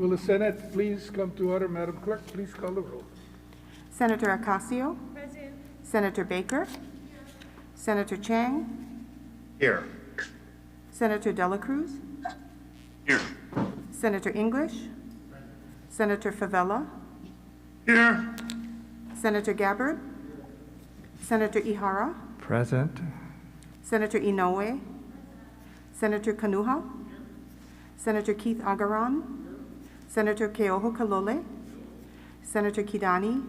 Will the Senate please come to order? Madam Clerk, please call the roll. Senator Ocasio. Present. Senator Baker. Senator Chang. Here. Senator Dela Cruz. Here. Senator English. Senator Favela. Here. Senator Gabbard. Senator Ihara. Present. Senator Inoue. Senator Kanuha. Senator Keith Agaran. Senator Keoho Kalole. Senator Kidani.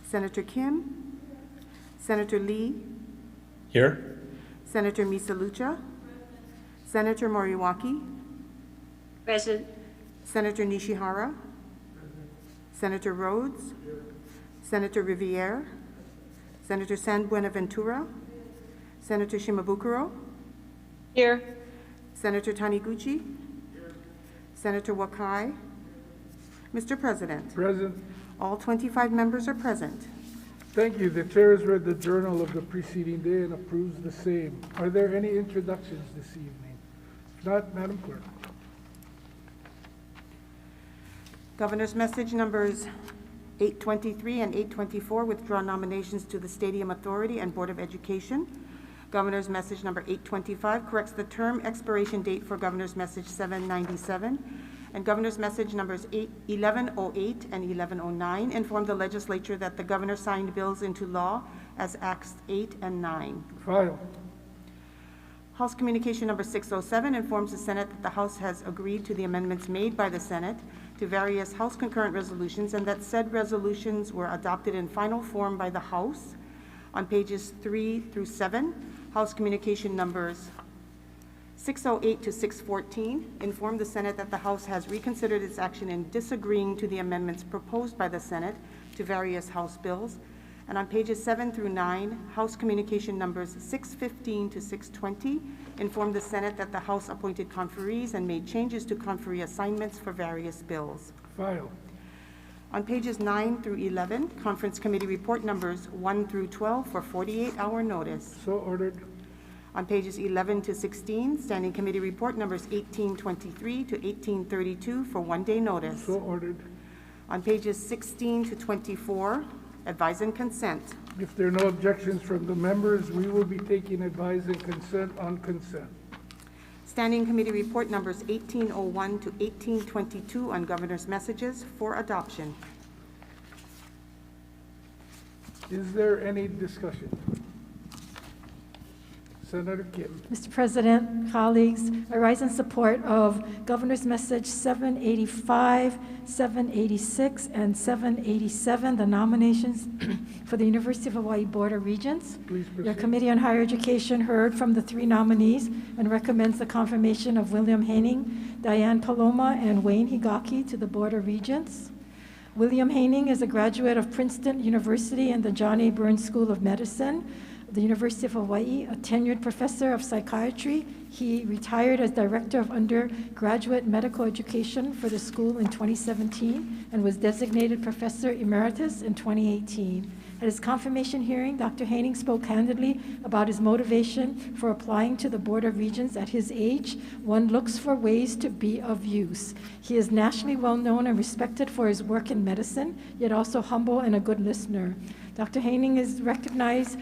Senator Kim. Senator Lee. Here. Senator Misalucha. Senator Moriwaki. Present. Senator Nishihara. Senator Rhodes. Senator Riviere. Senator San Buenaventura. Senator Shimabukuro. Here. Senator Taniguchi. Senator Wakai. Mr. President, Present. all 25 members are present. Thank you. The chair has read the journal of the preceding day and approves the same. Are there any introductions this evening? If not, Madam Clerk. Governor's message numbers 823 and 824 withdraw nominations to the Stadium Authority and Board of Education. Governor's message number 825 corrects the term expiration date for Governor's message 797. And Governor's message numbers 1108 and 1109 inform the legislature that the governor signed bills into law as Acts 8 and 9. File. House Communication number 607 informs the Senate that the House has agreed to the amendments made by the Senate to various House concurrent resolutions and that said resolutions were adopted in final form by the House. On pages 3 through 7, House Communication numbers 608 to 614 inform the Senate that the House has reconsidered its action in disagreeing to the amendments proposed by the Senate to various House bills. And on pages 7 through 9, House Communication numbers 615 to 620 inform the Senate that the House appointed conferees and made changes to conferee assignments for various bills. File. On pages 9 through 11, Conference Committee Report numbers 1 through 12 for 48-hour notice. So ordered. On pages 11 to 16, Standing Committee Report numbers 1823 to 1832 for one-day notice. So ordered. On pages 16 to 24, Advise and Consent. If there are no objections from the members, we will be taking advice and consent on consent. Standing Committee Report numbers 1801 to 1822 on Governor's messages for adoption. Is there any discussion? Senator Kim. Mr. President, colleagues, I rise in support of Governor's Message 785, 786, and 787, the nominations for the University of Hawaii Board of Regents. Please proceed. Your Committee on Higher Education heard from the 3 nominees and recommends the confirmation of William Haining, Diane Paloma, and Wayne Higaki to the Board of Regents. William Haining is a graduate of Princeton University and the John A. Burns School of Medicine, the University of Hawaii, a tenured professor of psychiatry. He retired as director of undergraduate medical education for the school in 2017 and was designated professor emeritus in 2018. At his confirmation hearing, Dr. Haining spoke candidly about his motivation for applying to the Board of Regents. At his age, one looks for ways to be of use. He is nationally well known and respected for his work in medicine, yet also humble and a good listener. Dr. Haining recognized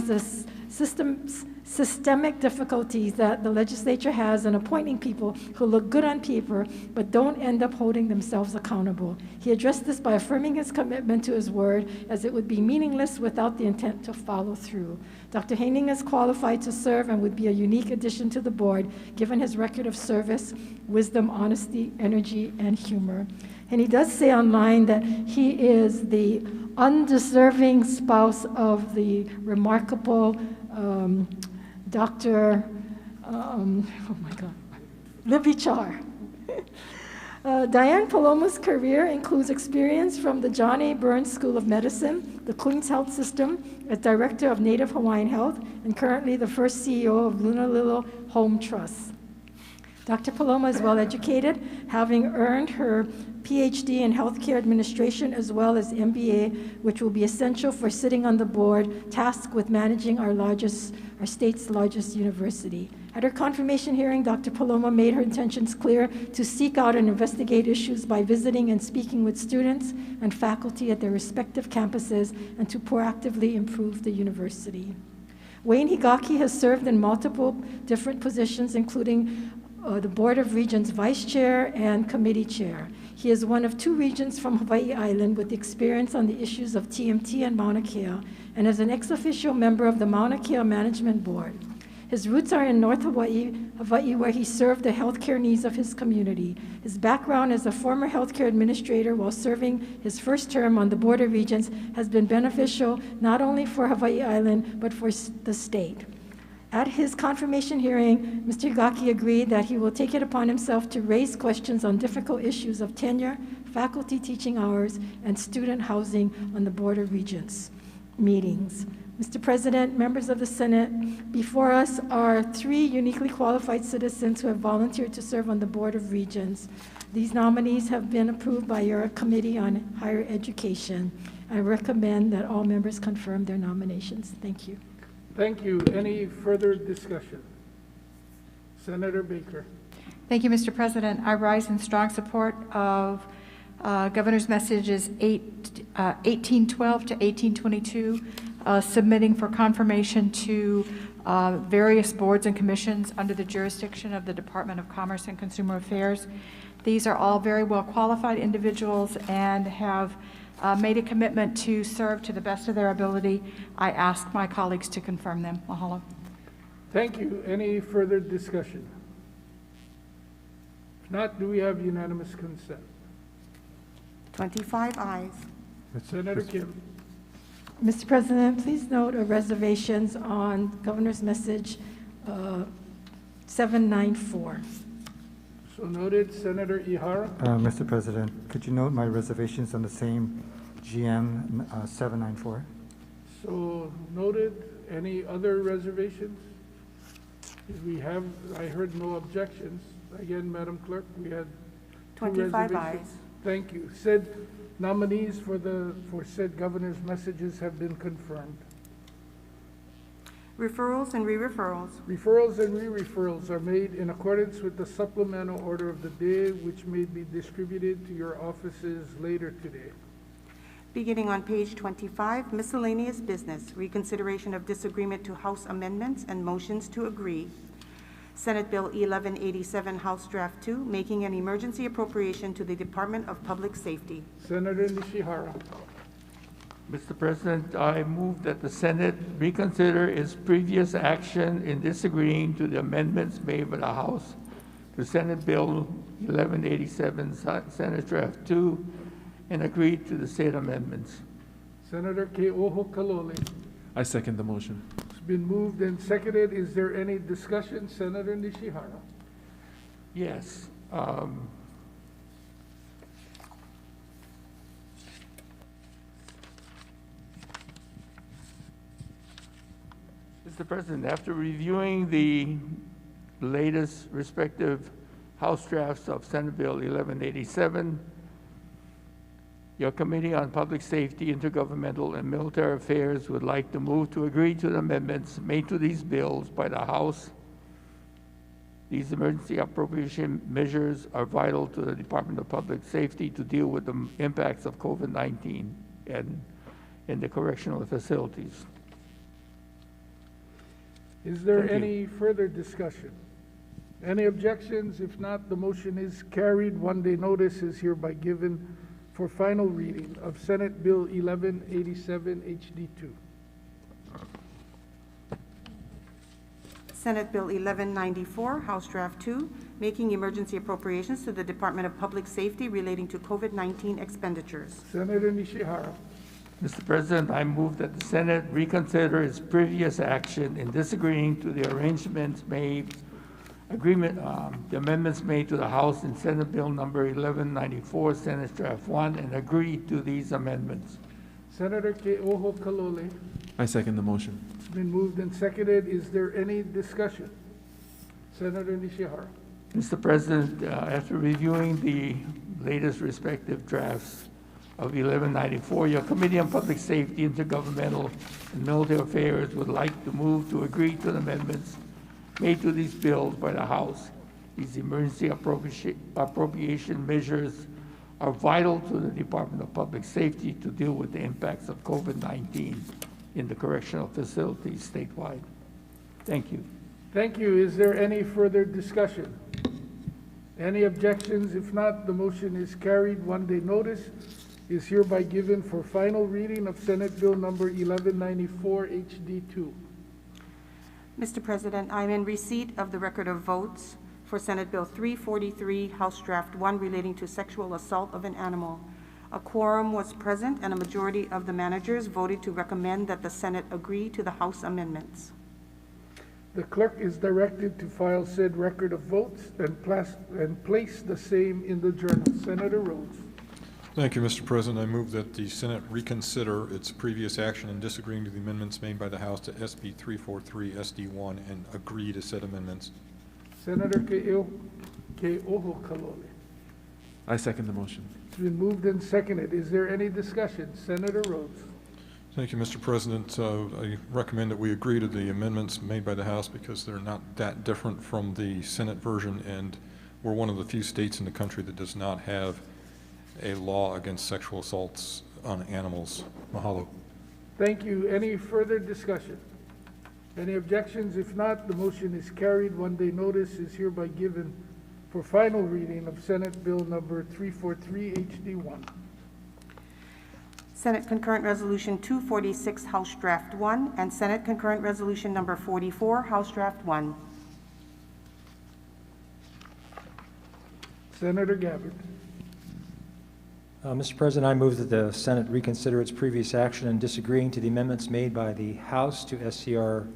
the systemic difficulties that the legislature has in appointing people who look good on paper but don't end up holding themselves accountable. He addressed this by affirming his commitment to his word, as it would be meaningless without the intent to follow through. Dr. Haining is qualified to serve and would be a unique addition to the board, given his record of service, wisdom, honesty, energy, and humor. And he does say online that he is the undeserving spouse of the remarkable Dr. Libby Char. Diane Paloma's career includes experience from the John A. Burns School of Medicine, the Queen's Health System as Director of Native Hawaiian Health, and currently the first CEO of Lunalilo Home Trust. Dr. Paloma is well educated, having earned her PhD in healthcare administration as well as MBA, which will be essential for sitting on the board tasked with managing our state's largest university. At her confirmation hearing, Dr. Paloma made her intentions clear to seek out and investigate issues by visiting and speaking with students and faculty at their respective campuses and to proactively improve the university. Wayne Higaki has served in multiple different positions, including the Board of Regents Vice Chair and Committee Chair. He is one of 2 regents from Hawaii Island with experience on the issues of TMT and Mauna Kea, and is an ex-officio member of the Mauna Kea Management Board. His roots are in North Hawaii, where he served the healthcare needs of his community. His background as a former healthcare administrator while serving his first term on the Board of Regents has been beneficial not only for Hawaii Island, but for the state. At his confirmation hearing, Mr. Higaki agreed that he will take it upon himself to raise questions on difficult issues of tenure, faculty teaching hours, and student housing on the Board of Regents meetings. Mr. President, members of the Senate, before us are 3 uniquely qualified citizens who have volunteered to serve on the Board of Regents. These nominees have been approved by your Committee on Higher Education. I recommend that all members confirm their nominations. Thank you. Thank you. Any further discussion? Senator Baker. Thank you, Mr. President. I rise in strong support of Governor's Messages 1812 to 1822, submitting for confirmation to various boards and commissions under the jurisdiction of the Department of Commerce and Consumer Affairs. These are all very well qualified individuals and have made a commitment to serve to the best of their ability. I ask my colleagues to confirm them. Mahalo. Thank you. Any further discussion? If not, do we have unanimous consent? 25 ayes. Senator Kim. Mr. President, please note reservations on Governor's Message 794. So noted. Senator Ihara. Mr. President, could you note my reservations on the same GM 794? So noted. Any other reservations? I heard no objections. Again, Madam Clerk, we had 25 reservations. ayes. Thank you. Said nominees for said Governor's Messages have been confirmed. Referrals and re-referrals. Referrals and re-referrals are made in accordance with the supplemental order of the day, which may be distributed to your offices later today. Beginning on page 25, miscellaneous business, reconsideration of disagreement to House amendments and motions to agree. Senate Bill 1187, House Draft 2, making an emergency appropriation to the Department of Public Safety. Senator Nishihara. Mr. President, I move that the Senate reconsider its previous action in disagreeing to the amendments made by the House to Senate Bill 1187, Senate Draft 2, and agree to the said amendments. Senator Ke'oho Kalole. I second the motion. It's been moved and seconded. Is there any discussion? Senator Nishihara. Yes. Mr. President, after reviewing the latest respective House drafts of Senate Bill 1187, your Committee on Public Safety, Intergovernmental, and Military Affairs would like to move to agree to the amendments made to these bills by the House. These emergency appropriation measures are vital to the Department of Public Safety to deal with the impacts of COVID-19 and in the correctional facilities. Is there Thank you. any further discussion? Any objections? If not, the motion is carried. One-day notice is hereby given for final reading of Senate Bill 1187 HD2. Senate Bill 1194, House Draft 2, making emergency appropriations to the Department of Public Safety relating to COVID-19 expenditures. Senator Nishihara. Mr. President, I move that the Senate reconsider its previous action in disagreeing to the the amendments made to the House in Senate Bill number 1194, Senate Draft 1, and agree to these amendments. Senator Ke'oho Kalole. I second the motion. It's been moved and seconded. Is there any discussion? Senator Nishihara. Mr. President, after reviewing the latest respective drafts of 1194, your Committee on Public Safety, Intergovernmental, and Military Affairs would like to move to agree to the amendments made to these bills by the House. These emergency appropriation measures are vital to the Department of Public Safety to deal with the impacts of COVID-19 in the correctional facilities statewide. Thank you. Thank you. Is there any further discussion? Any objections? If not, the motion is carried. One-day notice is hereby given for final reading of Senate Bill number 1194 HD2. Mr. President, I'm in receipt of the record of votes for Senate Bill 343, House Draft 1, relating to sexual assault of an animal. A quorum was present and a majority of the managers voted to recommend that the Senate agree to the House amendments. The clerk is directed to file said record of votes and place the same in the journal. Senator Rhodes. Thank you, Mr. President. I move that the Senate reconsider its previous action in disagreeing to the amendments made by the House to SB 343 SD1 and agree to said amendments. Senator Ke'oho Kalole. I second the motion. It's been moved and seconded. Is there any discussion? Senator Rhodes. Thank you, Mr. President. I recommend that we agree to the amendments made by the House because they're not that different from the Senate version, and we're one of the few states in the country that does not have a law against sexual assaults on animals. Mahalo. Thank you. Any further discussion? Any objections? If not, the motion is carried. One-day notice is hereby given for final reading of Senate Bill number 343 HD1. Senate Concurrent Resolution 246, House Draft 1, and Senate Concurrent Resolution number 44, House Draft 1. Senator Gabbard. Mr. President, I move that the Senate reconsider its previous action in disagreeing to the amendments made by the House to SCR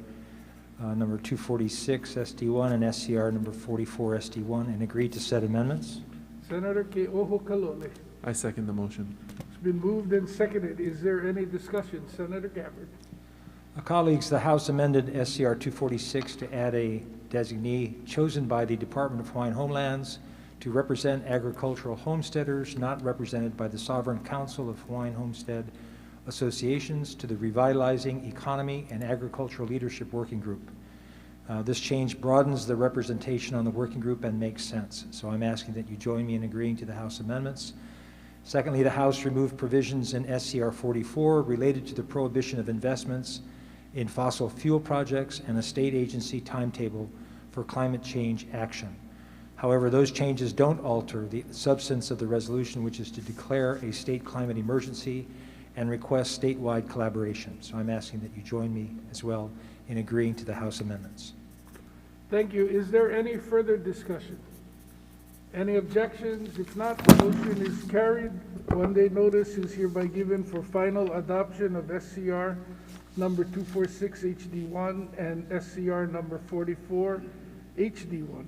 number 246 SD1 and SCR number 44 SD1 and agree to said amendments. Senator Ke'oho Kalole. I second the motion. It's been moved and seconded. Is there any discussion? Senator Gabbard. Colleagues, the House amended SCR 246 to add a designee chosen by the Department of Hawaiian Homelands to represent agricultural homesteaders not represented by the Sovereign Council of Hawaiian Homestead Associations to the Revitalizing Economy and Agricultural Leadership Working Group. This change broadens the representation on the working group and makes sense. So I'm asking that you join me in agreeing to the House amendments. Secondly, the House removed provisions in SCR 44 related to the prohibition of investments in fossil fuel projects and a state agency timetable for climate change action. However, those changes don't alter the substance of the resolution, which is to declare a state climate emergency and request statewide collaboration. So I'm asking that you join me as well in agreeing to the House amendments. Thank you. Is there any further discussion? Any objections? If not, the motion is carried. One-day notice is hereby given for final adoption of SCR number 246 HD1 and SCR number 44 HD1.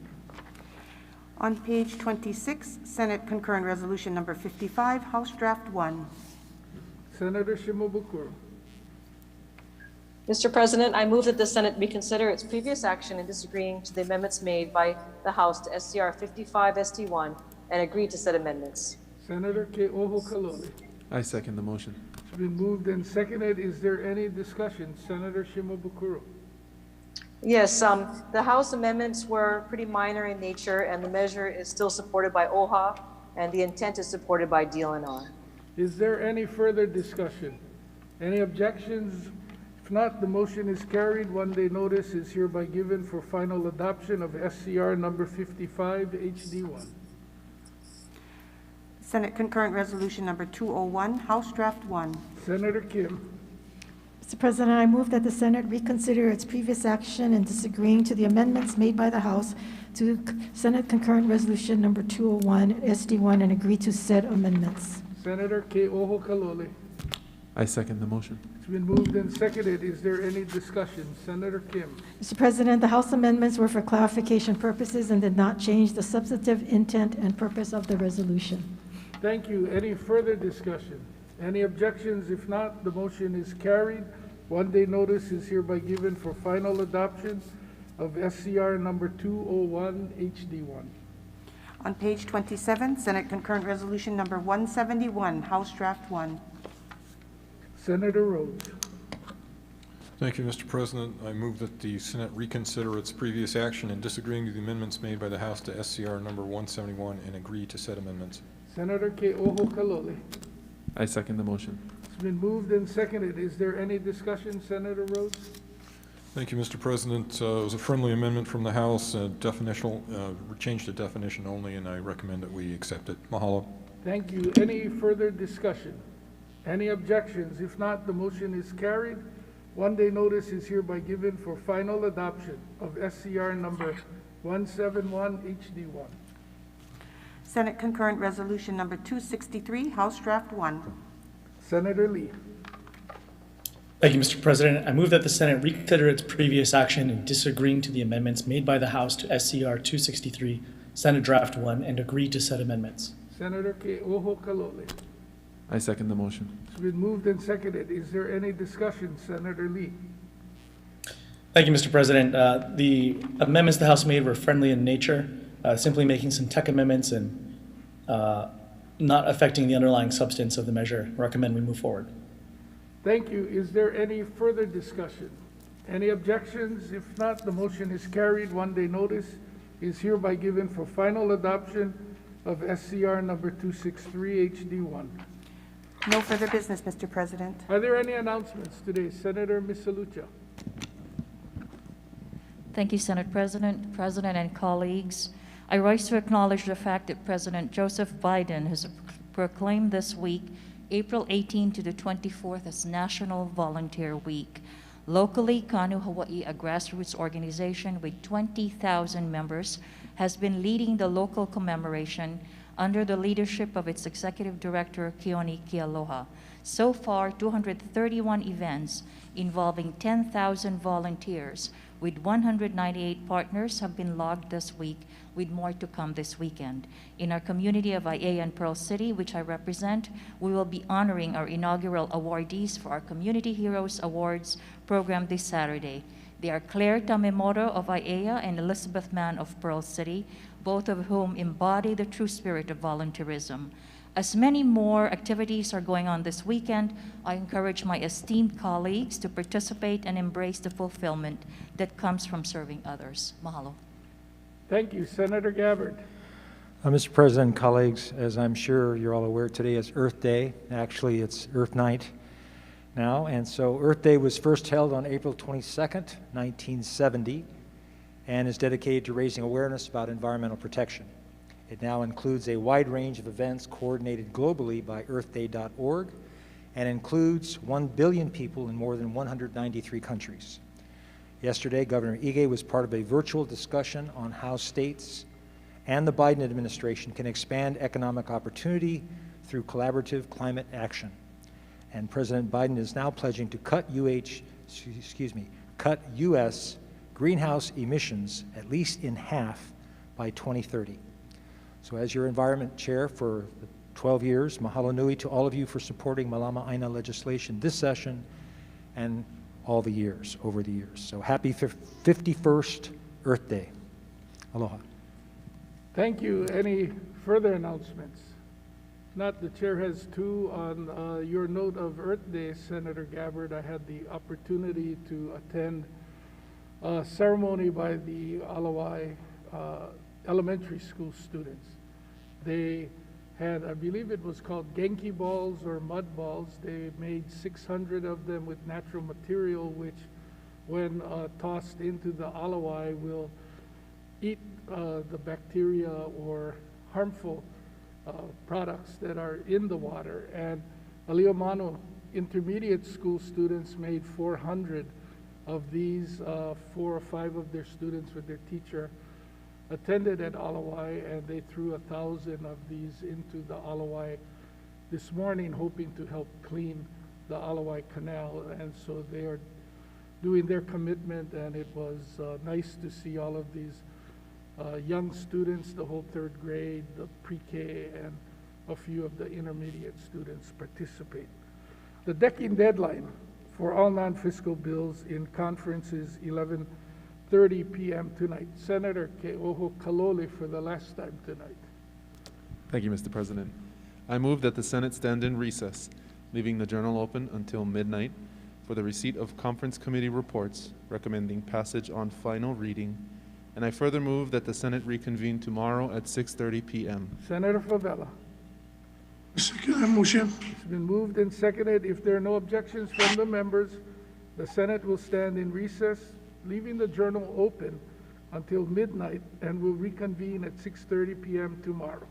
On page 26, Senate Concurrent Resolution number 55, House Draft 1. Senator Shimabukuro. Mr. President, I move that the Senate reconsider its previous action in disagreeing to the amendments made by the House to SCR 55 SD1 and agree to said amendments. Senator Ke'oho Kalole. I second the motion. It's been moved and seconded. Is there any discussion? Senator Shimabukuro. Yes, the House amendments were pretty minor in nature, and the measure is still supported by OHA, and the intent is supported by DLNR. Is there any further discussion? Any objections? If not, the motion is carried. One-day notice is hereby given for final adoption of SCR number 55 HD1. Senate Concurrent Resolution number 201, House Draft 1. Senator Kim. Mr. President, I move that the Senate reconsider its previous action in disagreeing to the amendments made by the House to Senate Concurrent Resolution number 201 SD1 and agree to said amendments. Senator Ke'oho Kalole. I second the motion. It's been moved and seconded. Is there any discussion? Senator Kim. Mr. President, the House amendments were for clarification purposes and did not change the substantive intent and purpose of the resolution. Thank you. Any further discussion? Any objections? If not, the motion is carried. One-day notice is hereby given for final adoption of SCR number 201 HD1. On page 27, Senate Concurrent Resolution number 171, House Draft 1. Senator Rhodes. Thank you, Mr. President. I move that the Senate reconsider its previous action in disagreeing to the amendments made by the House to SCR number 171 and agree to said amendments. Senator Ke'oho Kalole. I second the motion. It's been moved and seconded. Is there any discussion, Senator Rhodes? Thank you, Mr. President. It was a friendly amendment from the House, definitional, changed the definition only, and I recommend that we accept it. Mahalo. Thank you. Any further discussion? Any objections? If not, the motion is carried. One-day notice is hereby given for final adoption of SCR number 171 HD1. Senate Concurrent Resolution Number 263, House Draft 1. Senator Lee. Thank you, Mr. President. I move that the Senate reconsider its previous action in disagreeing to the amendments made by the House to SCR 263, Senate Draft 1, and agree to said amendments. Senator Ke'oho Kalole. I second the motion. It's been moved and seconded. Is there any discussion, Senator Lee? Thank you, Mr. President. The amendments the House made were friendly in nature, simply making some tech amendments and not affecting the underlying substance of the measure. I recommend we move forward. Thank you. Is there any further discussion? Any objections? If not, the motion is carried. One-day notice is hereby given for final adoption of SCR number 263 HD1. No further business, Mr. President. Are there any announcements today? Senator Misalucha. Thank you, Senate President, President, and colleagues. I rise to acknowledge the fact that President Joseph Biden has proclaimed this week, April 18 to the 24th, as National Volunteer Week. Locally, Kanu Hawai'i, a grassroots organization with 20,000 members, has been leading the local commemoration under the leadership of its executive director, Keone Kealoha. So far, 231 events involving 10,000 volunteers with 198 partners have been logged this week, with more to come this weekend. In our community of Aiea and Pearl City, which I represent, we will be honoring our inaugural awardees for our Community Heroes Awards program this Saturday. They are Claire Tamemoro of Aiea and Elizabeth Mann of Pearl City, both of whom embody the true spirit of volunteerism. As many more activities are going on this weekend, I encourage my esteemed colleagues to participate and embrace the fulfillment that comes from serving others. Mahalo. Thank you. Senator Gabbard. Mr. President, colleagues, as I'm sure you're all aware, today is Earth Day. Actually, it's Earth Night now. And so Earth Day was first held on April 22nd, 1970, and is dedicated to raising awareness about environmental protection. It now includes a wide range of events coordinated globally by earthday.org and includes 1 billion people in more than 193 countries. Yesterday, Governor Ige was part of a virtual discussion on how states and the Biden administration can expand economic opportunity through collaborative climate action. And President Biden is now pledging to cut U.S. greenhouse emissions at least in half by 2030. So as your Environment Chair for 12 years, mahalo nui to all of you for supporting Malama Aina legislation this session and all the years, over the years. So happy 51st Earth Day. Aloha. Thank you. Any further announcements? Not, the chair has two. On your note of Earth Day, Senator Gabbard, I had the opportunity to attend a ceremony by the Alawai elementary school students. They had, I believe it was called Genki balls or mud balls. They made 600 of them with natural material, which when tossed into the alawai will eat the bacteria or harmful products that are in the water. And Aliomano intermediate school students made 400 of these. 4 or 5 of their students with their teacher attended at Alawai, and they threw 1,000 of these into the Alawai this morning, hoping to help clean the Alawai Canal. And so they are doing their commitment, and it was nice to see all of these young students, the whole 3rd grade, the pre-K, and a few of the intermediate students participate. The decking deadline for all non-fiscal bills in conference is 11:30 p.m. tonight. Senator Ke'oho Kalole for the last time tonight. Thank you, Mr. President. I move that the Senate stand in recess, leaving the journal open until midnight for the receipt of conference committee reports recommending passage on final reading, and I further move that the Senate reconvene tomorrow at 6:30 p.m. Senator Favela. Second motion. It's been moved and seconded. If there are no objections from the members, the Senate will stand in recess, leaving the journal open until midnight, and will reconvene at 6:30 p.m. tomorrow.